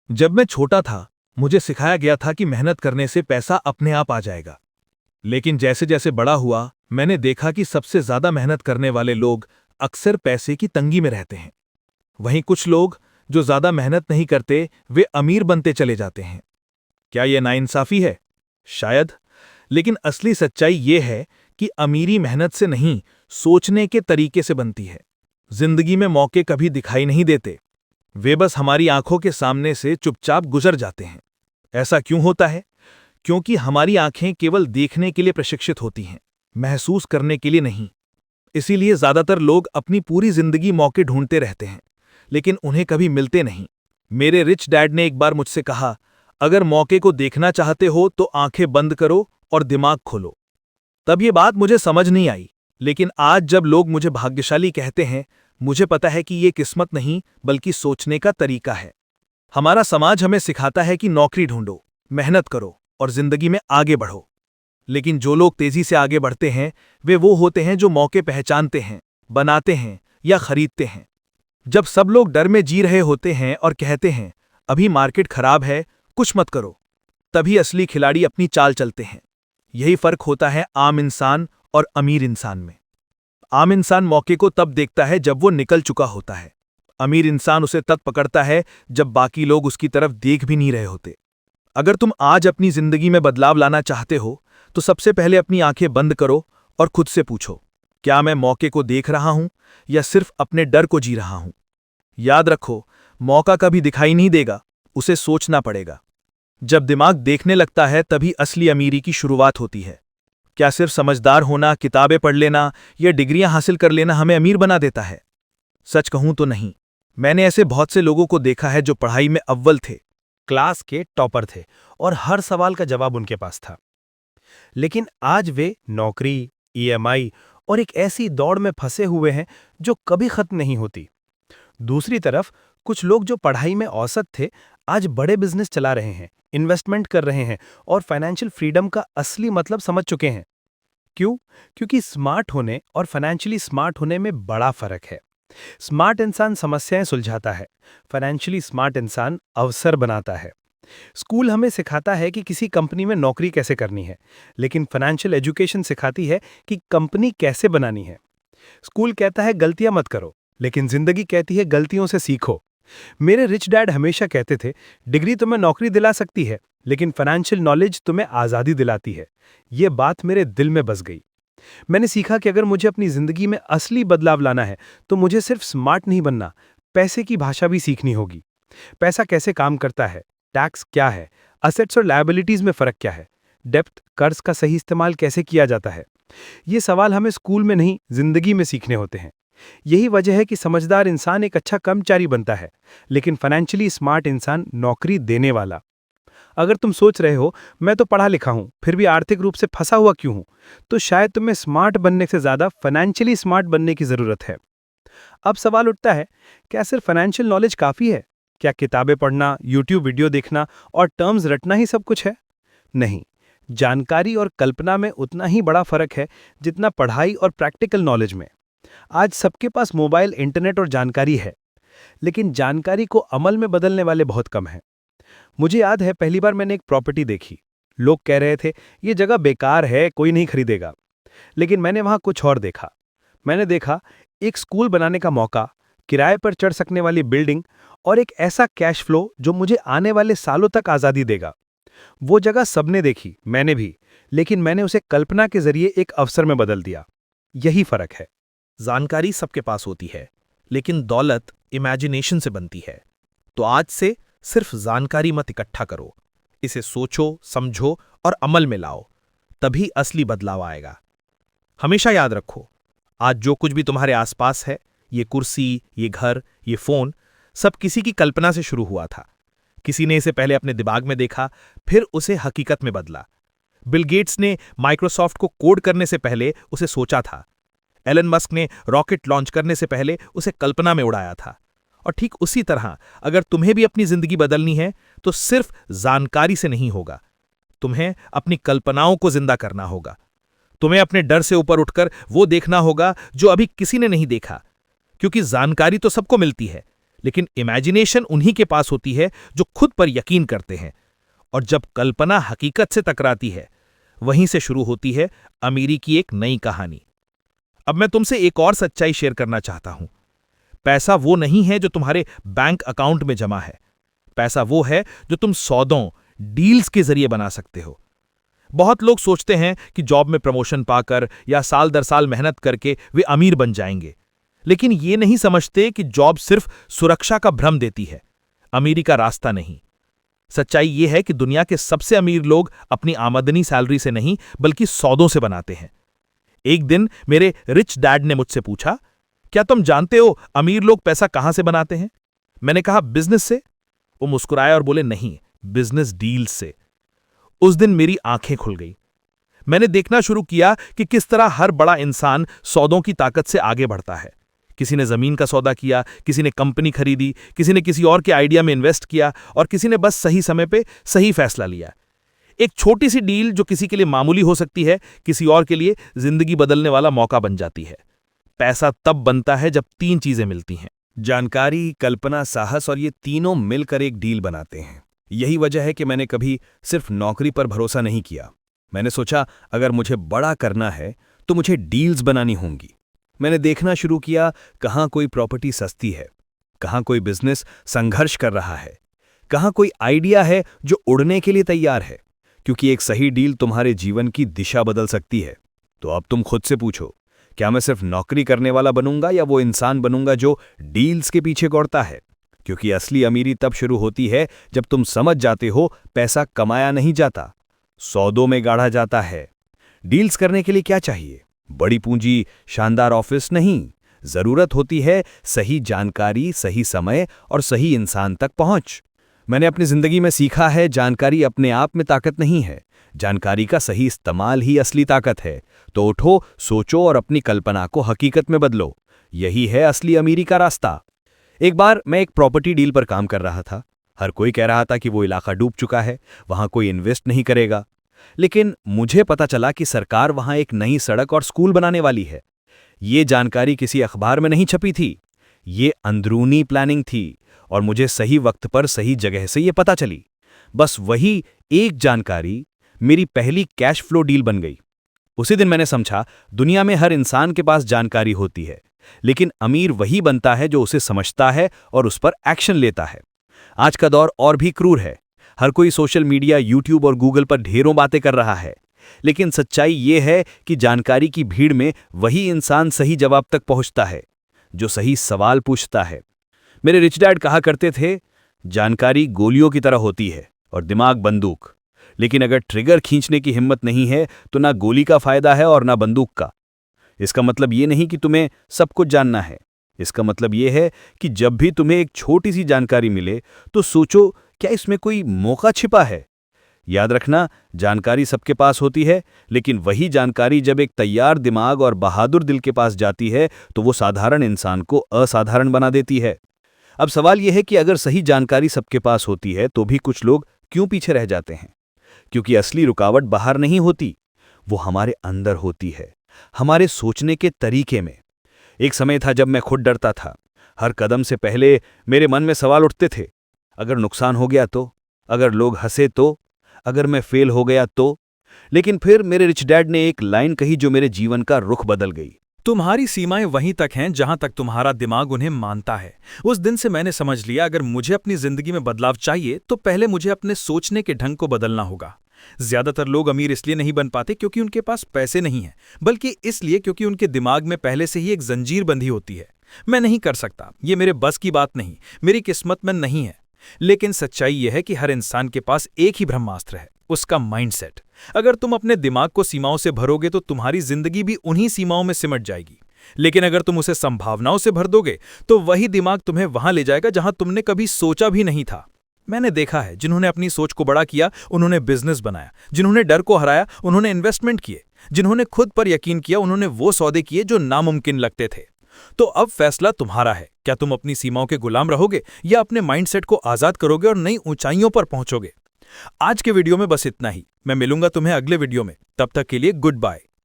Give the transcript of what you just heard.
जब मैं छोटा था, मुझे सिखाया गया था कि मेहनत करने से पैसा अपने आप आ जाएगा। लेकिन जैसे जैसे बड़ा हुआ, मैंने देखा कि सबसे ज्यादा मेहनत करने वाले लोग अक्सर पैसे की तंगी में रहते हैं। वहीं कुछ लोग जो ज्यादा मेहनत नहीं करते, वे अमीर बनते चले जाते हैं। क्या यह नाइंसाफी है? शायद। लेकिन असली सच्चाई यह है कि अमीरी मेहनत से नहीं, सोचने के तरीके से बनती है। जिंदगी में मौके कभी दिखाई नहीं देते, वे बस हमारी आंखों के सामने से चुपचाप गुजर जाते हैं। ऐसा क्यों होता है? क्योंकि हमारी आंखें केवल देखने के लिए प्रशिक्षित होती हैं, महसूस करने के लिए नहीं। इसीलिए ज्यादातर लोग अपनी पूरी जिंदगी मौके ढूंढते रहते हैं, लेकिन उन्हें कभी मिलते नहीं। मेरे रिच डैड ने एक बार मुझसे कहा, अगर मौके को देखना चाहते हो तो आंखें बंद करो और दिमाग खोलो। तब ये बात मुझे समझ नहीं आई, लेकिन आज जब लोग मुझे भाग्यशाली कहते हैं, मुझे पता है कि ये किस्मत नहीं बल्कि सोचने का तरीका है। हमारा समाज हमें सिखाता है कि नौकरी ढूंढो, मेहनत करो और जिंदगी में आगे बढ़ो। लेकिन जो लोग तेजी से आगे बढ़ते हैं, वे वो होते हैं जो मौके पहचानते हैं, बनाते हैं या खरीदते हैं। जब सब लोग डर में जी रहे होते हैं और कहते हैं, अभी मार्केट खराब है, कुछ मत करो, तभी असली खिलाड़ी अपनी चाल चलते हैं। यही फर्क होता है आम इंसान और अमीर इंसान में। आम इंसान मौके को तब देखता है जब वो निकल चुका होता है। अमीर इंसान उसे तब पकड़ता है जब बाकी लोग उसकी तरफ देख भी नहीं रहे होते। अगर तुम आज अपनी जिंदगी में बदलाव लाना चाहते हो, तो सबसे पहले अपनी आंखें बंद करो और खुद से पूछो, क्या मैं मौके को देख रहा हूं या सिर्फ अपने डर को जी रहा हूं? याद रखो, मौका कभी दिखाई नहीं देगा, उसे सोचना पड़ेगा। जब दिमाग देखने लगता है तभी असली अमीरी की शुरुआत होती है। क्या सिर्फ समझदार होना, किताबें पढ़ लेना या डिग्रियां हासिल कर लेना हमें अमीर बना देता है? सच कहूं तो नहीं। मैंने ऐसे बहुत से लोगों को देखा है जो पढ़ाई में अव्वल थे, क्लास के टॉपर थे और हर सवाल का जवाब उनके पास था। लेकिन आज वे नौकरी, ईएमआई और एक ऐसी दौड़ में फंसे हुए हैं जो कभी खत्म नहीं होती। दूसरी तरफ कुछ लोग जो पढ़ाई में औसत थे, आज बड़े बिजनेस चला रहे हैं, इन्वेस्टमेंट कर रहे हैं और फाइनेंशियल फ्रीडम का असली मतलब समझ चुके हैं। क्यों? क्योंकि स्मार्ट होने और फाइनेंशियली स्मार्ट होने में बड़ा फर्क है। स्मार्ट इंसान समस्याएं सुलझाता है, फाइनेंशियली स्मार्ट इंसान अवसर बनाता है। स्कूल हमें सिखाता है कि किसी कंपनी में नौकरी कैसे करनी है, लेकिन फाइनेंशियल एजुकेशन सिखाती है कि कंपनी कैसे बनानी है। स्कूल कहता है गलतियां मत करो, लेकिन जिंदगी कहती है गलतियों से सीखो। मेरे रिच डैड हमेशा कहते थे, डिग्री तुम्हें नौकरी दिला सकती है, लेकिन फाइनेंशियल नॉलेज तुम्हें आज़ादी दिलाती है। ये बात मेरे दिल में बस गई। मैंने सीखा कि अगर मुझे अपनी जिंदगी में असली बदलाव लाना है, तो मुझे सिर्फ स्मार्ट नहीं बनना, पैसे की भाषा भी सीखनी होगी। पैसा कैसे काम करता है, टैक्स क्या है, असेट्स और लायबिलिटीज में फर्क क्या है, डेप्थ, कर्ज का सही इस्तेमाल कैसे किया जाता है। ये सवाल हमें स्कूल में नहीं, जिंदगी में सीखने होते हैं। यही वजह है कि समझदार इंसान एक अच्छा कर्मचारी बनता है, लेकिन फाइनेंशियली स्मार्ट इंसान नौकरी देने वाला। अगर तुम सोच रहे हो, मैं तो पढ़ा लिखा हूं, फिर भी आर्थिक रूप से फंसा हुआ क्यों हूं, तो शायद तुम्हें स्मार्ट बनने से ज्यादा फाइनेंशियली स्मार्ट बनने की जरूरत है। अब सवाल उठता है, क्या सिर्फ फाइनेंशियल नॉलेज काफी है? क्या किताबें पढ़ना, यूट्यूब वीडियो देखना और टर्म्स रटना ही सब कुछ है? नहीं। जानकारी और कल्पना में उतना ही बड़ा फर्क है जितना पढ़ाई और प्रैक्टिकल नॉलेज में। आज सबके पास मोबाइल, इंटरनेट और जानकारी है, लेकिन जानकारी को अमल में बदलने वाले बहुत कम हैं। मुझे याद है पहली बार मैंने एक प्रॉपर्टी देखी। लोग कह रहे थे, ये जगह बेकार है, कोई नहीं खरीदेगा। लेकिन मैंने वहां कुछ और देखा। मैंने देखा एक स्कूल बनाने का मौका, किराए पर चढ़ सकने वाली बिल्डिंग और एक ऐसा कैश फ्लो जो मुझे आने वाले सालों तक आज़ादी देगा। वो जगह सबने देखी, मैंने भी, लेकिन मैंने उसे कल्पना के जरिए एक अवसर में बदल दिया। यही फर्क है। जानकारी सबके पास होती है, लेकिन दौलत इमेजिनेशन से बनती है। तो आज से सिर्फ जानकारी मत इकट्ठा करो, इसे सोचो, समझो और अमल में लाओ, तभी असली बदलाव आएगा। हमेशा याद रखो, आज जो कुछ भी तुम्हारे आसपास है, ये कुर्सी, ये घर, ये फोन, सब किसी की कल्पना से शुरू हुआ था। किसी ने इसे पहले अपने दिमाग में देखा, फिर उसे हकीकत में बदला। बिल गेट्स ने माइक्रोसॉफ्ट को कोड करने से पहले उसे सोचा था। एलन मस्क ने रॉकेट लॉन्च करने से पहले उसे कल्पना में उड़ाया था। और ठीक उसी तरह अगर तुम्हें भी अपनी जिंदगी बदलनी है, तो सिर्फ जानकारी से नहीं होगा, तुम्हें अपनी कल्पनाओं को जिंदा करना होगा। तुम्हें अपने डर से ऊपर उठकर वो देखना होगा जो अभी किसी ने नहीं देखा, क्योंकि जानकारी तो सबको मिलती है, लेकिन इमेजिनेशन उन्हीं के पास होती है जो खुद पर यकीन करते हैं। और जब कल्पना हकीकत से टकराती है, वहीं से शुरू होती है अमीरी की एक नई कहानी। अब मैं तुमसे एक और सच्चाई शेयर करना चाहता हूं। पैसा वो नहीं है जो तुम्हारे बैंक अकाउंट में जमा है। पैसा वो है जो तुम सौदों, डील्स के जरिए बना सकते हो। बहुत लोग सोचते हैं कि जॉब में प्रमोशन पाकर या साल दर साल मेहनत करके वे अमीर बन जाएंगे, लेकिन ये नहीं समझते कि जॉब सिर्फ सुरक्षा का भ्रम देती है, अमीरी का रास्ता नहीं। सच्चाई ये है कि दुनिया के सबसे अमीर लोग अपनी आमदनी सैलरी से नहीं बल्कि सौदों से बनाते हैं। एक दिन मेरे रिच डैड ने मुझसे पूछा, क्या तुम जानते हो अमीर लोग पैसा कहां से बनाते हैं? मैंने कहा, बिजनेस से। वो मुस्कुराए और बोले, नहीं, बिजनेस डील्स से। उस दिन मेरी आंखें खुल गई। मैंने देखना शुरू किया कि किस तरह हर बड़ा इंसान सौदों की ताकत से आगे बढ़ता है। किसी ने जमीन का सौदा किया, किसी ने कंपनी खरीदी, किसी ने किसी और के आइडिया में इन्वेस्ट किया और किसी ने बस सही समय पे सही फैसला लिया। एक छोटी सी डील जो किसी के लिए मामूली हो सकती है, किसी और के लिए जिंदगी बदलने वाला मौका बन जाती है। पैसा तब बनता है जब 3 चीजें मिलती हैं। जानकारी, कल्पना, साहस और ये तीनों मिलकर एक डील बनाते हैं। यही वजह है कि मैंने कभी सिर्फ नौकरी पर भरोसा नहीं किया। मैंने सोचा, अगर मुझे बड़ा करना है तो मुझे डील्स बनानी होंगी। मैंने देखना शुरू किया कहाँ कोई प्रॉपर्टी सस्ती है, कहाँ कोई बिजनेस संघर्ष कर रहा है, कहाँ कोई आइडिया है जो उड़ने के लिए तैयार है, क्योंकि एक सही डील तुम्हारे जीवन की दिशा बदल सकती है। तो अब तुम खुद से पूछो, क्या मैं सिर्फ नौकरी करने वाला बनूंगा या वो इंसान बनूंगा जो डील्स के पीछे दौड़ता है? क्योंकि असली अमीरी तब शुरू होती है जब तुम समझ जाते हो पैसा कमाया नहीं जाता, सौदों में गाढ़ा जाता है। डील्स करने के लिए क्या चाहिए? बड़ी पूंजी, शानदार ऑफिस नहीं। जरूरत होती है सही जानकारी, सही समय और सही इंसान तक पहुंच। मैंने अपनी जिंदगी में सीखा है, जानकारी अपने आप में ताकत नहीं है, जानकारी का सही इस्तेमाल ही असली ताकत है। तो उठो, सोचो और अपनी कल्पना को हकीकत में बदलो। यही है असली अमीरी का रास्ता। एक बार मैं एक प्रॉपर्टी डील पर काम कर रहा था। हर कोई कह रहा था कि वो इलाका डूब चुका है, वहां कोई इन्वेस्ट नहीं करेगा। लेकिन मुझे पता चला कि सरकार वहां एक नई सड़क और स्कूल बनाने वाली है। ये जानकारी किसी अखबार में नहीं छपी थी, ये अंदरूनी प्लानिंग थी और मुझे सही वक्त पर सही जगह से ये पता चली। बस वही एक जानकारी मेरी पहली कैश फ्लो डील बन गई। उसी दिन मैंने समझा, दुनिया में हर इंसान के पास जानकारी होती है, लेकिन अमीर वही बनता है जो उसे समझता है और उस पर एक्शन लेता है। आज का दौर और भी क्रूर है। हर कोई सोशल मीडिया, यूट्यूब और गूगल पर ढेरों बातें कर रहा है, लेकिन सच्चाई ये है कि जानकारी की भीड़ में वही इंसान सही जवाब तक पहुंचता है जो सही सवाल पूछता है। मेरे रिच डैड कहा करते थे, जानकारी गोलियों की तरह होती है और दिमाग बंदूक, लेकिन अगर ट्रिगर खींचने की हिम्मत नहीं है तो ना गोली का फायदा है और ना बंदूक का। इसका मतलब ये नहीं कि तुम्हें सब कुछ जानना है, इसका मतलब ये है कि जब भी तुम्हें एक छोटी सी जानकारी मिले तो सोचो, क्या इसमें कोई मौका छिपा है? याद रखना, जानकारी सबके पास होती है, लेकिन वही जानकारी जब एक तैयार दिमाग और बहादुर दिल के पास जाती है तो वो साधारण इंसान को असाधारण बना देती है। अब सवाल यह है कि अगर सही जानकारी सबके पास होती है तो भी कुछ लोग क्यों पीछे रह जाते हैं? क्योंकि असली रुकावट बाहर नहीं होती, वो हमारे अंदर होती है, हमारे सोचने के तरीके में। एक समय था जब मैं खुद डरता था। हर कदम से पहले मेरे मन में सवाल उठते थे, अगर नुकसान हो गया तो, अगर लोग हंसे तो, अगर मैं फेल हो गया तो। लेकिन फिर मेरे रिच डैड ने एक लाइन कही जो मेरे जीवन का रुख बदल गई। तुम्हारी सीमाएं वहीं तक हैं जहां तक तुम्हारा दिमाग उन्हें मानता है। उस दिन से मैंने समझ लिया, अगर मुझे अपनी जिंदगी में बदलाव चाहिए तो पहले मुझे अपने सोचने के ढंग को बदलना होगा। ज्यादातर लोग अमीर इसलिए नहीं बन पाते क्योंकि उनके पास पैसे नहीं हैं, बल्कि इसलिए क्योंकि उनके दिमाग में पहले से ही एक जंजीर बंधी होती है। मैं नहीं कर सकता, ये मेरे बस की बात नहीं, मेरी किस्मत में नहीं है। लेकिन सच्चाई यह है कि हर इंसान के पास एक ही ब्रह्मास्त्र है, उसका माइंडसेट। अगर तुम अपने दिमाग को सीमाओं से भरोगे तो तुम्हारी जिंदगी भी उन्हीं सीमाओं में सिमट जाएगी। लेकिन अगर तुम उसे संभावनाओं से भर दोगे तो वही दिमाग तुम्हें वहां ले जाएगा जहां तुमने कभी सोचा भी नहीं था। मैंने देखा है, जिन्होंने अपनी सोच को बड़ा किया उन्होंने बिजनेस बनाया, जिन्होंने डर को हराया उन्होंने इन्वेस्टमेंट किए, जिन्होंने खुद पर यकीन किया उन्होंने वो सौदे किए जो नामुमकिन लगते थे। तो अब फैसला तुम्हारा है, क्या तुम अपनी सीमाओं के गुलाम रहोगे या अपने माइंडसेट को आजाद करोगे और नई ऊंचाइयों पर पहुंचोगे। आज के वीडियो में बस इतना ही। मैं मिलूंगा तुम्हें अगले वीडियो में, तब तक के लिए गुड बाय।